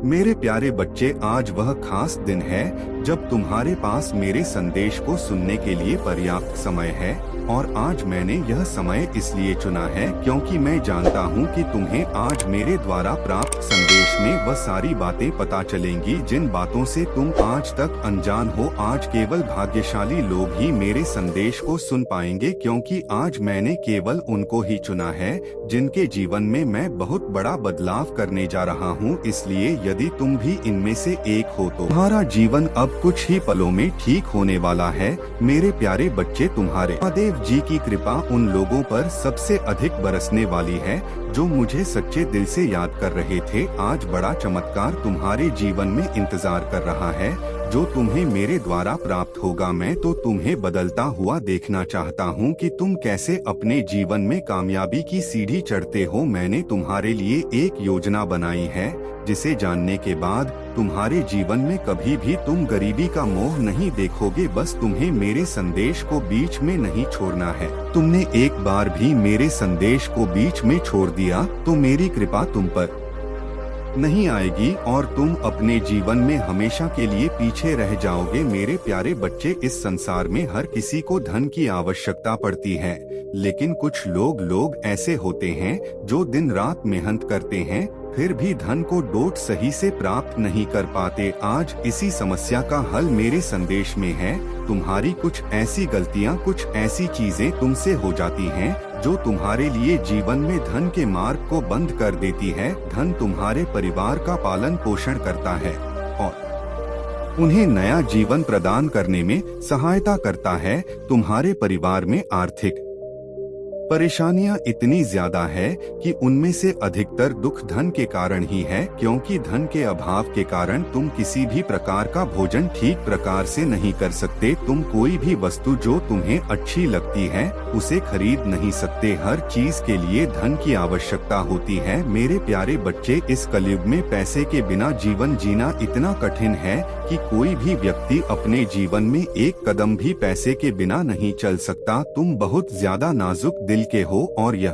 मेरे प्यारे बच्चे, आज वह खास दिन है जब तुम्हारे पास मेरे संदेश को सुनने के लिए पर्याप्त समय है। और आज मैंने यह समय इसलिए चुना है क्योंकि मैं जानता हूँ कि तुम्हें आज मेरे द्वारा प्राप्त संदेश में वह सारी बातें पता चलेंगी जिन बातों से तुम आज तक अनजान हो। आज केवल भाग्यशाली लोग ही मेरे संदेश को सुन पाएंगे, क्योंकि आज मैंने केवल उनको ही चुना है जिनके जीवन में मैं बहुत बड़ा बदलाव करने जा रहा हूँ। इसलिए यदि तुम भी इनमें से एक हो तो तुम्हारा जीवन अब कुछ ही पलों में ठीक होने वाला है। मेरे प्यारे बच्चे, तुम्हारे महादेव जी की कृपा उन लोगों पर सबसे अधिक बरसने वाली है जो मुझे सच्चे दिल से याद कर रहे थे। आज बड़ा चमत्कार तुम्हारे जीवन में इंतजार कर रहा है जो तुम्हें मेरे द्वारा प्राप्त होगा। मैं तो तुम्हें बदलता हुआ देखना चाहता हूँ कि तुम कैसे अपने जीवन में कामयाबी की सीढ़ी चढ़ते हो। मैंने तुम्हारे लिए एक योजना बनाई है जिसे जानने के बाद तुम्हारे जीवन में कभी भी तुम गरीबी का मोह नहीं देखोगे। बस तुम्हें मेरे संदेश को बीच में नहीं छोड़ना है। तुमने एक बार भी मेरे संदेश को बीच में छोड़ दिया तो मेरी कृपा तुम पर नहीं आएगी और तुम अपने जीवन में हमेशा के लिए पीछे रह जाओगे। मेरे प्यारे बच्चे, इस संसार में हर किसी को धन की आवश्यकता पड़ती है, लेकिन कुछ लोग ऐसे होते हैं जो दिन रात मेहनत करते हैं फिर भी धन को डोट सही से प्राप्त नहीं कर पाते। आज इसी समस्या का हल मेरे संदेश में है। तुम्हारी कुछ ऐसी गलतियां, कुछ ऐसी चीजें तुमसे हो जाती हैं जो तुम्हारे लिए जीवन में धन के मार्ग को बंद कर देती है। धन तुम्हारे परिवार का पालन पोषण करता है और उन्हें नया जीवन प्रदान करने में सहायता करता है। तुम्हारे परिवार में आर्थिक परेशानियां इतनी ज्यादा है कि उनमें से अधिकतर दुख धन के कारण ही है, क्योंकि धन के अभाव के कारण तुम किसी भी प्रकार का भोजन ठीक प्रकार से नहीं कर सकते। तुम कोई भी वस्तु जो तुम्हें अच्छी लगती है उसे खरीद नहीं सकते। हर चीज के लिए धन की आवश्यकता होती है। मेरे प्यारे बच्चे, इस कलयुग में पैसे के बिना जीवन जीना इतना कठिन है कि कोई भी व्यक्ति अपने जीवन में एक कदम भी पैसे के बिना नहीं चल सकता। तुम बहुत ज्यादा नाजुक दिल के हो और यह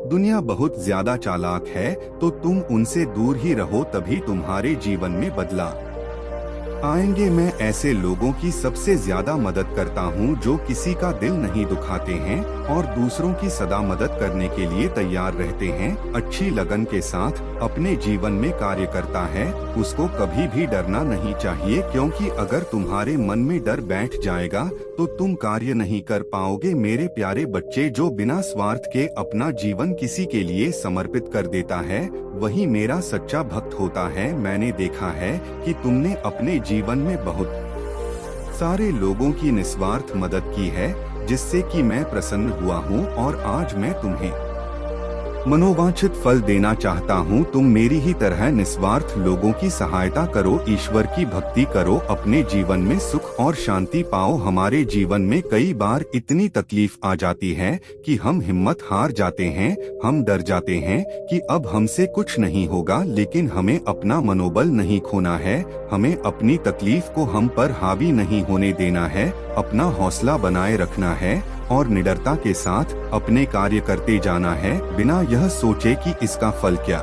दुनिया बहुत ज्यादा चालाक है, तो तुम उनसे दूर ही रहो, तभी तुम्हारे जीवन में बदलाव आएंगे। मैं ऐसे लोगों की सबसे ज्यादा मदद करता हूँ जो किसी का दिल नहीं दुखाते हैं और दूसरों की सदा मदद करने के लिए तैयार रहते हैं। अच्छी लगन के साथ अपने जीवन में कार्य करता है उसको कभी भी डरना नहीं चाहिए, क्योंकि अगर तुम्हारे मन में डर बैठ जाएगा तो तुम कार्य नहीं कर पाओगे। मेरे प्यारे बच्चे, जो बिना स्वार्थ के अपना जीवन किसी के लिए समर्पित कर देता है वही मेरा सच्चा भक्त होता है। मैंने देखा है कि तुमने अपने जीवन में बहुत सारे लोगों की निस्वार्थ मदद की है जिससे कि मैं प्रसन्न हुआ हूँ और आज मैं तुम्हें मनोवांछित फल देना चाहता हूँ। तुम मेरी ही तरह निस्वार्थ लोगों की सहायता करो, ईश्वर की भक्ति करो, अपने जीवन में सुख और शांति पाओ। हमारे जीवन में कई बार इतनी तकलीफ आ जाती है कि हम हिम्मत हार जाते हैं, हम डर जाते हैं कि अब हमसे कुछ नहीं होगा, लेकिन हमें अपना मनोबल नहीं खोना है। हमें अपनी तकलीफ को हम पर हावी नहीं होने देना है, अपना हौसला बनाए रखना है और निडरता के साथ अपने कार्य करते जाना है, बिना यह सोचे कि इसका फल क्या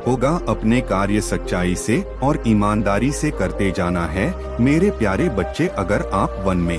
होगा। अपने कार्य सच्चाई से और ईमानदारी से करते जाना है। मेरे प्यारे बच्चे, अगर आप वन में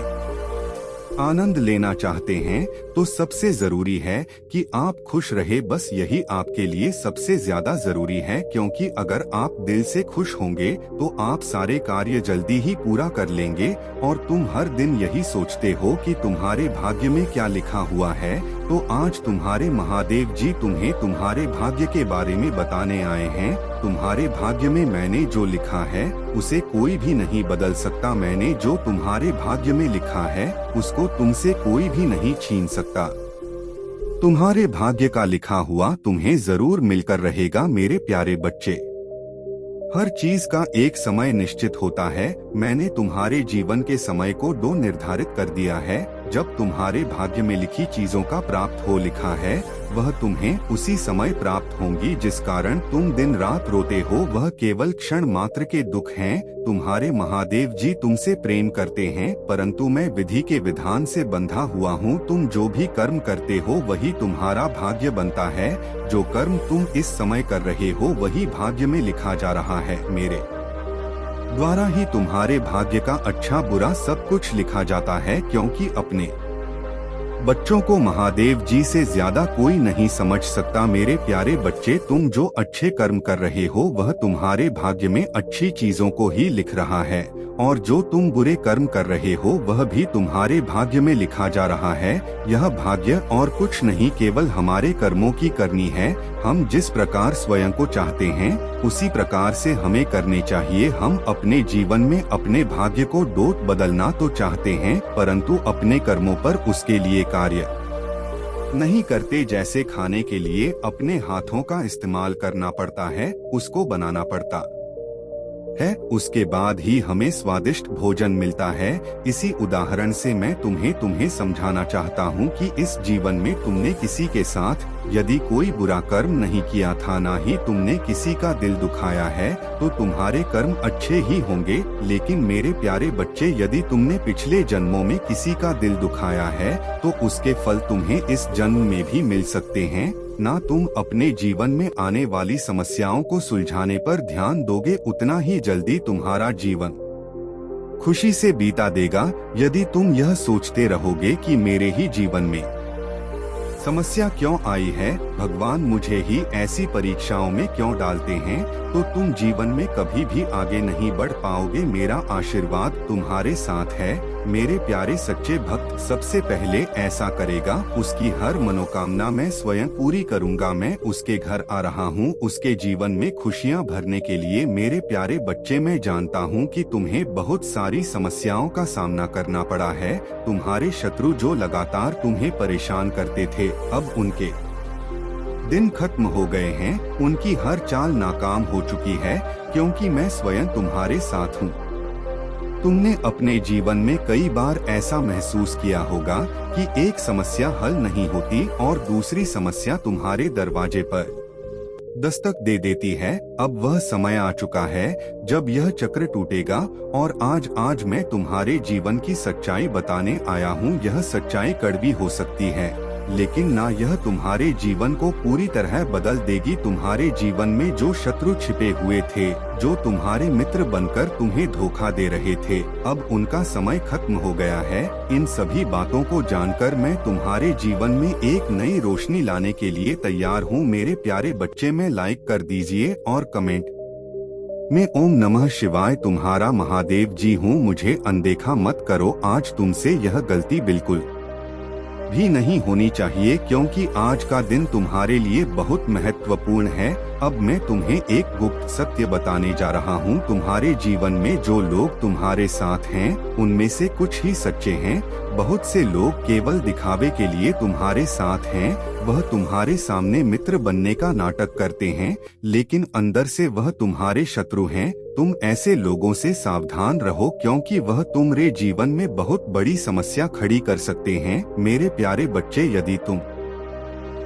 आनंद लेना चाहते हैं तो सबसे जरूरी है कि आप खुश रहे। बस यही आपके लिए सबसे ज्यादा जरूरी है, क्योंकि अगर आप दिल से खुश होंगे तो आप सारे कार्य जल्दी ही पूरा कर लेंगे। और तुम हर दिन यही सोचते हो कि तुम्हारे भाग्य में क्या लिखा हुआ है, तो आज तुम्हारे महादेव जी तुम्हें तुम्हारे भाग्य के बारे में बताने आए हैं। तुम्हारे भाग्य में मैंने जो लिखा है उसे कोई भी नहीं बदल सकता। मैंने जो तुम्हारे भाग्य में लिखा है उसको तुमसे कोई भी नहीं छीन सकता। तुम्हारे भाग्य का लिखा हुआ तुम्हें जरूर मिलकर रहेगा। मेरे प्यारे बच्चे, हर चीज का एक समय निश्चित होता है। मैंने तुम्हारे जीवन के समय को 2 निर्धारित कर दिया है जब तुम्हारे भाग्य में लिखी चीजों का प्राप्त हो लिखा है, वह तुम्हें उसी समय प्राप्त होंगी जिस कारण तुम दिन रात रोते हो। वह केवल क्षण मात्र के दुख हैं। तुम्हारे महादेव जी तुमसे प्रेम करते हैं, परंतु मैं विधि के विधान से बंधा हुआ हूँ। तुम जो भी कर्म करते हो वही तुम्हारा भाग्य बनता है। जो कर्म तुम इस समय कर रहे हो वही भाग्य में लिखा जा रहा है। मेरे द्वारा ही तुम्हारे भाग्य का अच्छा बुरा सब कुछ लिखा जाता है, क्योंकि अपने बच्चों को महादेव जी से ज्यादा कोई नहीं समझ सकता। मेरे प्यारे बच्चे, तुम जो अच्छे कर्म कर रहे हो वह तुम्हारे भाग्य में अच्छी चीजों को ही लिख रहा है, और जो तुम बुरे कर्म कर रहे हो वह भी तुम्हारे भाग्य में लिखा जा रहा है। यह भाग्य और कुछ नहीं, केवल हमारे कर्मों की करनी है। हम जिस प्रकार स्वयं को चाहते हैं उसी प्रकार से हमें करने चाहिए। हम अपने जीवन में अपने भाग्य को डोट बदलना तो चाहते हैं, परंतु अपने कर्मों पर उसके लिए कार्य नहीं करते। जैसे खाने के लिए अपने हाथों का इस्तेमाल करना पड़ता है, उसको बनाना पड़ता है, उसके बाद ही हमें स्वादिष्ट भोजन मिलता है। इसी उदाहरण से मैं तुम्हें समझाना चाहता हूँ कि इस जीवन में तुमने किसी के साथ यदि कोई बुरा कर्म नहीं किया था, ना ही तुमने किसी का दिल दुखाया है, तो तुम्हारे कर्म अच्छे ही होंगे। लेकिन मेरे प्यारे बच्चे, यदि तुमने पिछले जन्मों में किसी का दिल दुखाया है तो उसके फल तुम्हें इस जन्म में भी मिल सकते हैं। ना तुम अपने जीवन में आने वाली समस्याओं को सुलझाने पर ध्यान दोगे, उतना ही जल्दी तुम्हारा जीवन खुशी से बीता देगा। यदि तुम यह सोचते रहोगे कि मेरे ही जीवन में समस्या क्यों आई है, भगवान मुझे ही ऐसी परीक्षाओं में क्यों डालते हैं, तो तुम जीवन में कभी भी आगे नहीं बढ़ पाओगे। मेरा आशीर्वाद तुम्हारे साथ है। मेरे प्यारे सच्चे भक्त, सबसे पहले ऐसा करेगा, उसकी हर मनोकामना मैं स्वयं पूरी करूंगा। मैं उसके घर आ रहा हूँ उसके जीवन में खुशियाँ भरने के लिए। मेरे प्यारे बच्चे, मैं जानता हूँ कि तुम्हें बहुत सारी समस्याओं का सामना करना पड़ा है। तुम्हारे शत्रु जो लगातार तुम्हें परेशान करते थे, अब उनके दिन खत्म हो गए हैं। उनकी हर चाल नाकाम हो चुकी है, क्योंकि मैं स्वयं तुम्हारे साथ हूँ। तुमने अपने जीवन में कई बार ऐसा महसूस किया होगा कि एक समस्या हल नहीं होती और दूसरी समस्या तुम्हारे दरवाजे पर दस्तक दे देती है। अब वह समय आ चुका है जब यह चक्र टूटेगा, और आज मैं तुम्हारे जीवन की सच्चाई बताने आया हूँ। यह सच्चाई कड़वी हो सकती है, लेकिन ना यह तुम्हारे जीवन को पूरी तरह बदल देगी। तुम्हारे जीवन में जो शत्रु छिपे हुए थे, जो तुम्हारे मित्र बनकर तुम्हें धोखा दे रहे थे, अब उनका समय खत्म हो गया है। इन सभी बातों को जानकर मैं तुम्हारे जीवन में एक नई रोशनी लाने के लिए तैयार हूँ। मेरे प्यारे बच्चे, में लाइक कर दीजिए और कमेंट में ओम नमः शिवाय तुम्हारा महादेव जी हूँ, मुझे अनदेखा मत करो। आज तुमसे यह गलती बिल्कुल भी नहीं होनी चाहिए, क्योंकि आज का दिन तुम्हारे लिए बहुत महत्वपूर्ण है। अब मैं तुम्हें एक गुप्त सत्य बताने जा रहा हूँ। तुम्हारे जीवन में जो लोग तुम्हारे साथ हैं, उनमें से कुछ ही सच्चे हैं। बहुत से लोग केवल दिखावे के लिए तुम्हारे साथ हैं। वह तुम्हारे सामने मित्र बनने का नाटक करते हैं, लेकिन अंदर से वह तुम्हारे शत्रु हैं। तुम ऐसे लोगों से सावधान रहो, क्योंकि वह तुम्हारे जीवन में बहुत बड़ी समस्या खड़ी कर सकते हैं। मेरे प्यारे बच्चे, यदि तुम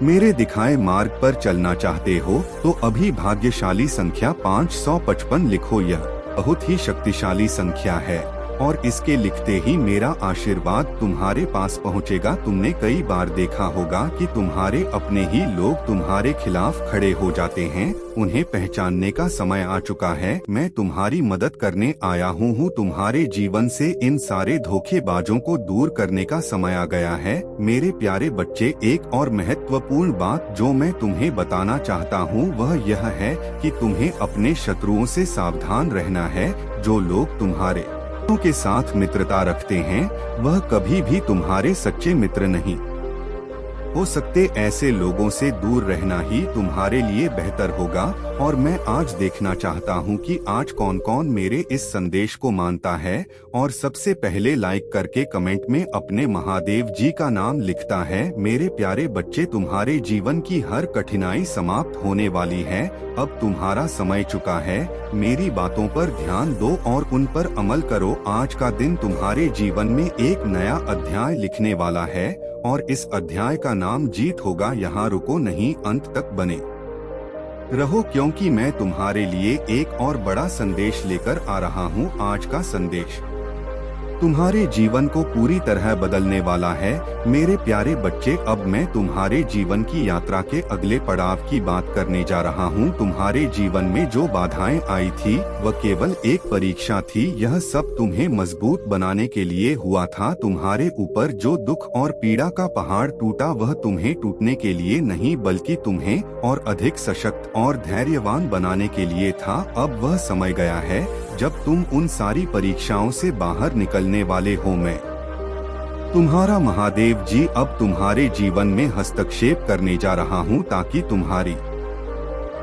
मेरे दिखाए मार्ग पर चलना चाहते हो तो अभी भाग्यशाली संख्या 555 लिखो। यह बहुत ही शक्तिशाली संख्या है और इसके लिखते ही मेरा आशीर्वाद तुम्हारे पास पहुंचेगा। तुमने कई बार देखा होगा कि तुम्हारे अपने ही लोग तुम्हारे खिलाफ खड़े हो जाते हैं। उन्हें पहचानने का समय आ चुका है। मैं तुम्हारी मदद करने आया हूँ। तुम्हारे जीवन से इन सारे धोखेबाजों को दूर करने का समय आ गया है। मेरे प्यारे बच्चे, एक और महत्वपूर्ण बात जो मैं तुम्हें बताना चाहता हूँ वह यह है कि तुम्हें अपने शत्रुओं से सावधान रहना है। जो लोग तुम्हारे के साथ मित्रता रखते हैं, वह कभी भी तुम्हारे सच्चे मित्र नहीं हो सकते ऐसे लोगों से दूर रहना ही तुम्हारे लिए बेहतर होगा। और मैं आज देखना चाहता हूँ कि आज कौन कौन मेरे इस संदेश को मानता है और सबसे पहले लाइक करके कमेंट में अपने महादेव जी का नाम लिखता है। मेरे प्यारे बच्चे, तुम्हारे जीवन की हर कठिनाई समाप्त होने वाली है। अब तुम्हारा समय चुका है। मेरी बातों पर ध्यान दो और उन पर अमल करो। आज का दिन तुम्हारे जीवन में एक नया अध्याय लिखने वाला है और इस अध्याय का नाम जीत होगा। यहाँ रुको नहीं, अंत तक बने रहो, क्योंकि मैं तुम्हारे लिए एक और बड़ा संदेश लेकर आ रहा हूँ। आज का संदेश तुम्हारे जीवन को पूरी तरह बदलने वाला है। मेरे प्यारे बच्चे, अब मैं तुम्हारे जीवन की यात्रा के अगले पड़ाव की बात करने जा रहा हूँ। तुम्हारे जीवन में जो बाधाएं आई थी वह केवल एक परीक्षा थी। यह सब तुम्हें मजबूत बनाने के लिए हुआ था। तुम्हारे ऊपर जो दुख और पीड़ा का पहाड़ टूटा वह तुम्हें टूटने के लिए नहीं, बल्कि तुम्हें और अधिक सशक्त और धैर्यवान बनाने के लिए था। अब वह समय गया है जब तुम उन सारी परीक्षाओं से बाहर निकलने वाले हो। मैं तुम्हारा महादेव जी अब तुम्हारे जीवन में हस्तक्षेप करने जा रहा हूँ ताकि तुम्हारी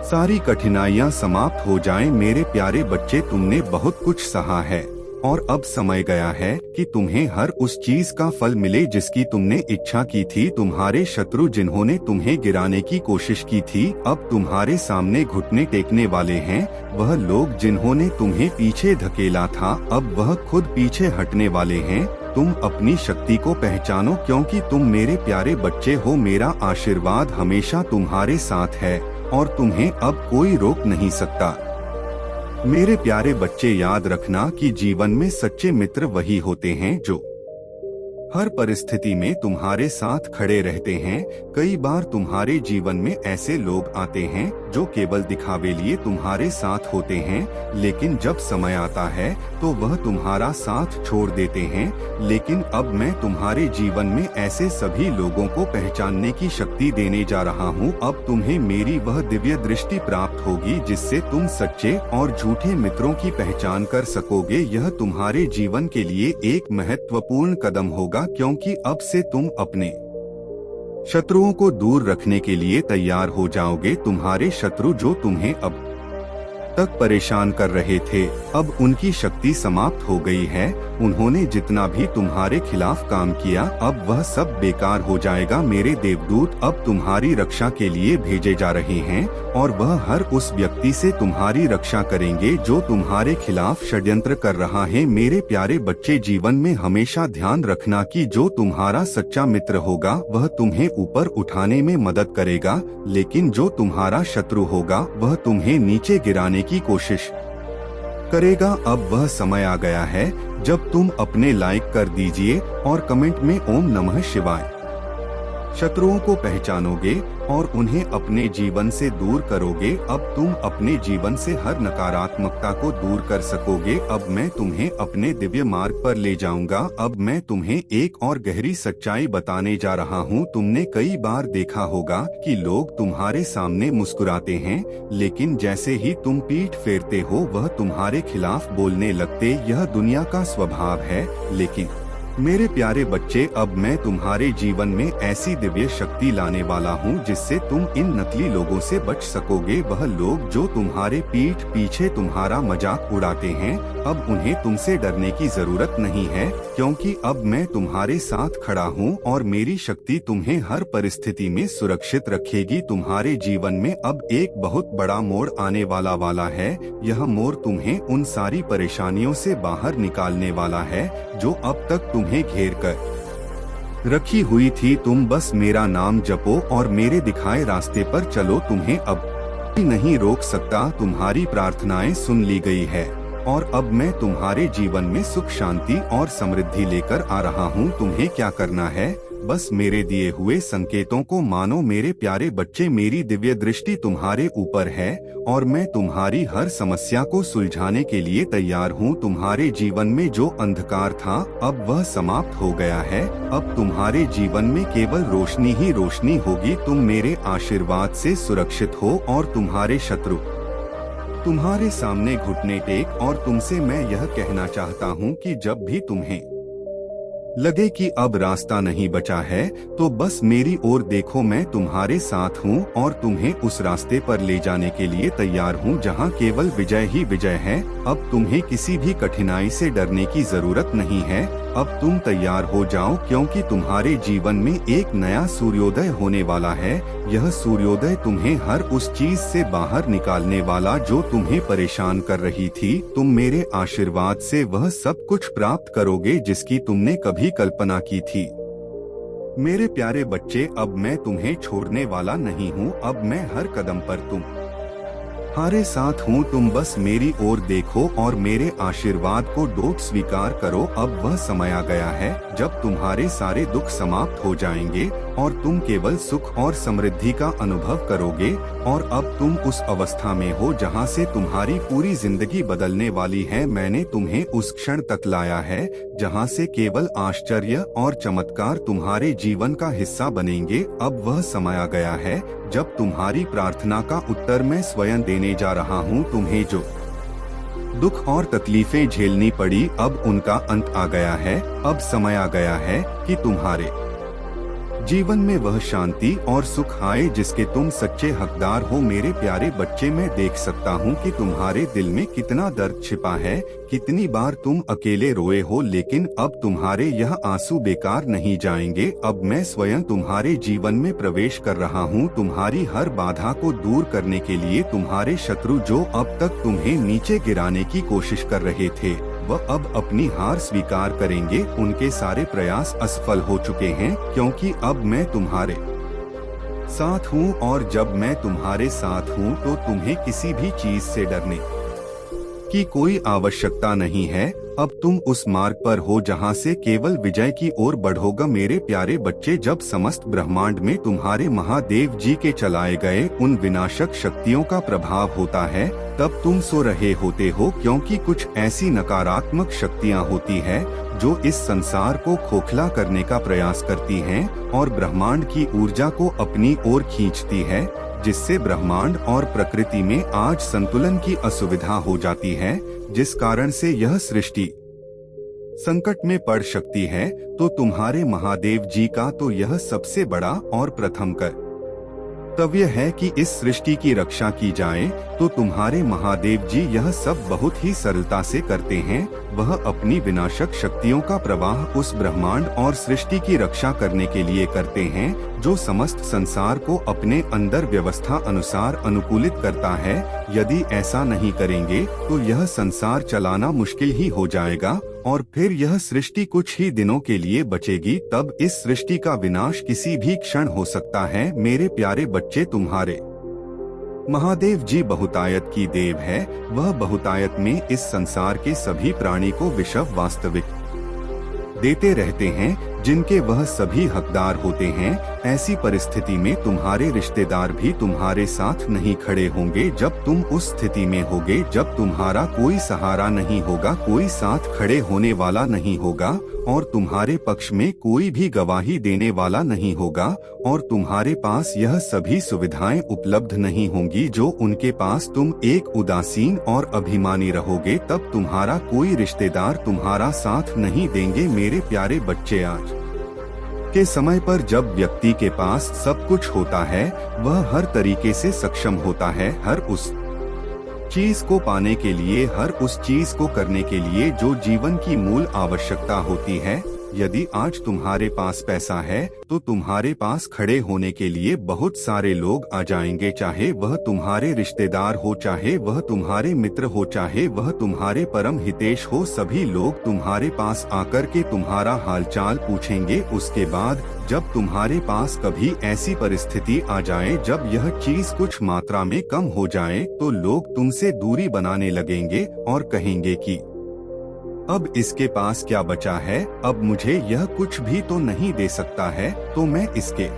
सारी कठिनाइयाँ समाप्त हो जाएं। मेरे प्यारे बच्चे, तुमने बहुत कुछ सहा है और अब समय गया है कि तुम्हें हर उस चीज का फल मिले जिसकी तुमने इच्छा की थी। तुम्हारे शत्रु जिन्होंने तुम्हें गिराने की कोशिश की थी, अब तुम्हारे सामने घुटने टेकने वाले हैं। वह लोग जिन्होंने तुम्हें पीछे धकेला था, अब वह खुद पीछे हटने वाले हैं। तुम अपनी शक्ति को पहचानो, क्योंकि तुम मेरे प्यारे बच्चे हो। मेरा आशीर्वाद हमेशा तुम्हारे साथ है और तुम्हें अब कोई रोक नहीं सकता। मेरे प्यारे बच्चे, याद रखना कि जीवन में सच्चे मित्र वही होते हैं जो हर परिस्थिति में तुम्हारे साथ खड़े रहते हैं। कई बार तुम्हारे जीवन में ऐसे लोग आते हैं जो केवल दिखावे लिए तुम्हारे साथ होते हैं, लेकिन जब समय आता है तो वह तुम्हारा साथ छोड़ देते हैं। लेकिन अब मैं तुम्हारे जीवन में ऐसे सभी लोगों को पहचानने की शक्ति देने जा रहा हूँ। अब तुम्हें मेरी वह दिव्य दृष्टि प्राप्त होगी जिससे तुम सच्चे और झूठे मित्रों की पहचान कर सकोगे। यह तुम्हारे जीवन के लिए एक महत्वपूर्ण कदम होगा, क्योंकि अब से तुम अपने शत्रुओं को दूर रखने के लिए तैयार हो जाओगे। तुम्हारे शत्रु जो तुम्हें अब तक परेशान कर रहे थे, अब उनकी शक्ति समाप्त हो गई है। उन्होंने जितना भी तुम्हारे खिलाफ काम किया, अब वह सब बेकार हो जाएगा। मेरे देवदूत अब तुम्हारी रक्षा के लिए भेजे जा रहे हैं और वह हर उस व्यक्ति से तुम्हारी रक्षा करेंगे जो तुम्हारे खिलाफ षड्यंत्र कर रहा है। मेरे प्यारे बच्चे, जीवन में हमेशा ध्यान रखना कि जो तुम्हारा सच्चा मित्र होगा वह तुम्हें ऊपर उठाने में मदद करेगा, लेकिन जो तुम्हारा शत्रु होगा वह तुम्हें नीचे गिराने की कोशिश करेगा। अब वह समय आ गया है जब तुम अपने लाइक कर दीजिए और कमेंट में ओम नमः शिवाय शत्रुओं को पहचानोगे और उन्हें अपने जीवन से दूर करोगे। अब तुम अपने जीवन से हर नकारात्मकता को दूर कर सकोगे। अब मैं तुम्हें अपने दिव्य मार्ग पर ले जाऊंगा। अब मैं तुम्हें एक और गहरी सच्चाई बताने जा रहा हूँ। तुमने कई बार देखा होगा कि लोग तुम्हारे सामने मुस्कुराते हैं, लेकिन जैसे ही तुम पीठ फेरते हो वह तुम्हारे खिलाफ बोलने लगते। यह दुनिया का स्वभाव है। लेकिन मेरे प्यारे बच्चे, अब मैं तुम्हारे जीवन में ऐसी दिव्य शक्ति लाने वाला हूँ जिससे तुम इन नकली लोगों से बच सकोगे। वह लोग जो तुम्हारे पीठ पीछे तुम्हारा मजाक उड़ाते हैं, अब उन्हें तुमसे डरने की जरूरत नहीं है, क्योंकि अब मैं तुम्हारे साथ खड़ा हूँ और मेरी शक्ति तुम्हें हर परिस्थिति में सुरक्षित रखेगी। तुम्हारे जीवन में अब एक बहुत बड़ा मोड़ आने वाला है। यह मोड़ तुम्हें उन सारी परेशानियों से बाहर निकालने वाला है जो अब तक तुम्हें घेर कर रखी हुई थी। तुम बस मेरा नाम जपो और मेरे दिखाए रास्ते पर चलो। तुम्हें अब कोई नहीं रोक सकता। तुम्हारी प्रार्थनाएं सुन ली गई है और अब मैं तुम्हारे जीवन में सुख, शांति और समृद्धि लेकर आ रहा हूँ। तुम्हें क्या करना है, बस मेरे दिए हुए संकेतों को मानो। मेरे प्यारे बच्चे, मेरी दिव्य दृष्टि तुम्हारे ऊपर है और मैं तुम्हारी हर समस्या को सुलझाने के लिए तैयार हूँ। तुम्हारे जीवन में जो अंधकार था अब वह समाप्त हो गया है। अब तुम्हारे जीवन में केवल रोशनी ही रोशनी होगी। तुम मेरे आशीर्वाद से सुरक्षित हो और तुम्हारे शत्रु तुम्हारे सामने घुटने टेक। और तुमसे मैं यह कहना चाहता हूँ कि जब भी तुम्हें लगे कि अब रास्ता नहीं बचा है तो बस मेरी ओर देखो, मैं तुम्हारे साथ हूँ और तुम्हें उस रास्ते पर ले जाने के लिए तैयार हूँ जहाँ केवल विजय ही विजय है। अब तुम्हें किसी भी कठिनाई से डरने की जरूरत नहीं है। अब तुम तैयार हो जाओ क्योंकि तुम्हारे जीवन में एक नया सूर्योदय होने वाला है। यह सूर्योदय तुम्हें हर उस चीज से बाहर निकालने वाला जो तुम्हें परेशान कर रही थी। तुम मेरे आशीर्वाद से वह सब कुछ प्राप्त करोगे जिसकी तुमने कभी कल्पना की थी। मेरे प्यारे बच्चे, अब मैं तुम्हें छोड़ने वाला नहीं हूँ। अब मैं हर कदम पर तुम्हारे साथ हूँ। तुम बस मेरी ओर देखो और मेरे आशीर्वाद को डोट स्वीकार करो। अब वह समय आ गया है जब तुम्हारे सारे दुख समाप्त हो जाएंगे और तुम केवल सुख और समृद्धि का अनुभव करोगे। और अब तुम उस अवस्था में हो जहाँ से तुम्हारी पूरी जिंदगी बदलने वाली है। मैंने तुम्हें उस क्षण तक लाया है जहाँ से केवल आश्चर्य और चमत्कार तुम्हारे जीवन का हिस्सा बनेंगे। अब वह समय आ गया है जब तुम्हारी प्रार्थना का उत्तर मैं स्वयं देने जा रहा हूँ। तुम्हें जो दुख और तकलीफें झेलनी पड़ी, अब उनका अंत आ गया है। अब समय आ गया है कि तुम्हारे जीवन में वह शांति और सुख आए जिसके तुम सच्चे हकदार हो। मेरे प्यारे बच्चे, मैं देख सकता हूँ कि तुम्हारे दिल में कितना दर्द छिपा है, कितनी बार तुम अकेले रोए हो, लेकिन अब तुम्हारे यह आंसू बेकार नहीं जाएंगे। अब मैं स्वयं तुम्हारे जीवन में प्रवेश कर रहा हूँ तुम्हारी हर बाधा को दूर करने के लिए। तुम्हारे शत्रु जो अब तक तुम्हें नीचे गिराने की कोशिश कर रहे थे, वह अब अपनी हार स्वीकार करेंगे। उनके सारे प्रयास असफल हो चुके हैं क्योंकि अब मैं तुम्हारे साथ हूँ। और जब मैं तुम्हारे साथ हूँ तो तुम्हें किसी भी चीज से डरने की कोई आवश्यकता नहीं है। अब तुम उस मार्ग पर हो जहाँ से केवल विजय की ओर बढ़ोगा। मेरे प्यारे बच्चे, जब समस्त ब्रह्मांड में तुम्हारे महादेव जी के चलाए गए उन विनाशक शक्तियों का प्रभाव होता है, तब तुम सो रहे होते हो क्योंकि कुछ ऐसी नकारात्मक शक्तियाँ होती है जो इस संसार को खोखला करने का प्रयास करती हैं और ब्रह्मांड की ऊर्जा को अपनी ओर खींचती है, जिससे ब्रह्मांड और प्रकृति में आज संतुलन की असुविधा हो जाती है, जिस कारण से यह सृष्टि संकट में पड़ सकती है। तो तुम्हारे महादेव जी का तो यह सबसे बड़ा और प्रथम कर्तव्य है कि इस सृष्टि की रक्षा की जाए। तो तुम्हारे महादेव जी यह सब बहुत ही सरलता से करते हैं। वह अपनी विनाशक शक्तियों का प्रवाह उस ब्रह्मांड और सृष्टि की रक्षा करने के लिए करते हैं जो समस्त संसार को अपने अंदर व्यवस्था अनुसार अनुकूलित करता है। यदि ऐसा नहीं करेंगे तो यह संसार चलाना मुश्किल ही हो जाएगा और फिर यह सृष्टि कुछ ही दिनों के लिए बचेगी। तब इस सृष्टि का विनाश किसी भी क्षण हो सकता है। मेरे प्यारे बच्चे, तुम्हारे महादेव जी बहुतायत की देव है। वह बहुतायत में इस संसार के सभी प्राणी को विषव वास्तविक देते रहते हैं जिनके वह सभी हकदार होते हैं। ऐसी परिस्थिति में तुम्हारे रिश्तेदार भी तुम्हारे साथ नहीं खड़े होंगे। जब तुम उस स्थिति में होगे जब तुम्हारा कोई सहारा नहीं होगा, कोई साथ खड़े होने वाला नहीं होगा और तुम्हारे पक्ष में कोई भी गवाही देने वाला नहीं होगा और तुम्हारे पास यह सभी सुविधाएं उपलब्ध नहीं होंगी जो उनके पास, तुम एक उदासीन और अभिमानी रहोगे, तब तुम्हारा कोई रिश्तेदार तुम्हारा साथ नहीं देंगे। मेरे प्यारे बच्चे, आज के समय पर जब व्यक्ति के पास सब कुछ होता है, वह हर तरीके से सक्षम होता है, हर उस चीज को पाने के लिए, हर उस चीज को करने के लिए जो जीवन की मूल आवश्यकता होती है। यदि आज तुम्हारे पास पैसा है तो तुम्हारे पास खड़े होने के लिए बहुत सारे लोग आ जाएंगे, चाहे वह तुम्हारे रिश्तेदार हो, चाहे वह तुम्हारे मित्र हो, चाहे वह तुम्हारे परम हितेश हो। सभी लोग तुम्हारे पास आकर के तुम्हारा हालचाल पूछेंगे। उसके बाद जब तुम्हारे पास कभी ऐसी परिस्थिति आ जाए जब यह चीज कुछ मात्रा में कम हो जाए तो लोग तुमसे दूरी बनाने लगेंगे और कहेंगे कि अब इसके पास क्या बचा है, अब मुझे यह कुछ भी तो नहीं दे सकता है, तो मैं इसके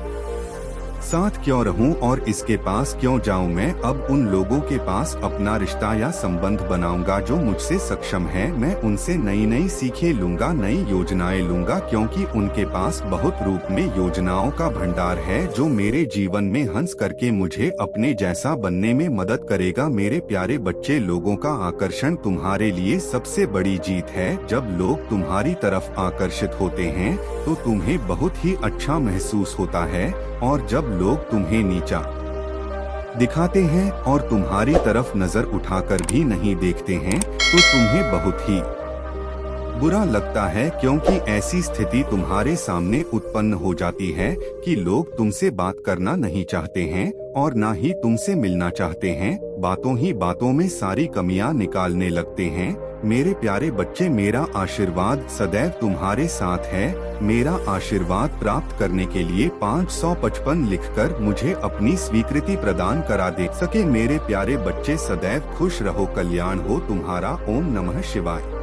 साथ क्यों रहूं और इसके पास क्यों जाऊं? मैं अब उन लोगों के पास अपना रिश्ता या संबंध बनाऊंगा जो मुझसे सक्षम है। मैं उनसे नई नई सीखें लूंगा, नई योजनाएं लूंगा, क्योंकि उनके पास बहुत रूप में योजनाओं का भंडार है जो मेरे जीवन में हंस करके मुझे अपने जैसा बनने में मदद करेगा। मेरे प्यारे बच्चे, लोगों का आकर्षण तुम्हारे लिए सबसे बड़ी जीत है। जब लोग तुम्हारी तरफ आकर्षित होते हैं तो तुम्हें बहुत ही अच्छा महसूस होता है, और जब लोग तुम्हें नीचा दिखाते हैं और तुम्हारी तरफ नजर उठाकर भी नहीं देखते हैं तो तुम्हें बहुत ही बुरा लगता है, क्योंकि ऐसी स्थिति तुम्हारे सामने उत्पन्न हो जाती है कि लोग तुमसे बात करना नहीं चाहते हैं और ना ही तुमसे मिलना चाहते हैं। बातों ही बातों में सारी कमियां निकालने लगते हैं। मेरे प्यारे बच्चे, मेरा आशीर्वाद सदैव तुम्हारे साथ है। मेरा आशीर्वाद प्राप्त करने के लिए 555 लिखकर मुझे अपनी स्वीकृति प्रदान करा दे सके। मेरे प्यारे बच्चे, सदैव खुश रहो, कल्याण हो तुम्हारा। ओम नमः शिवाय।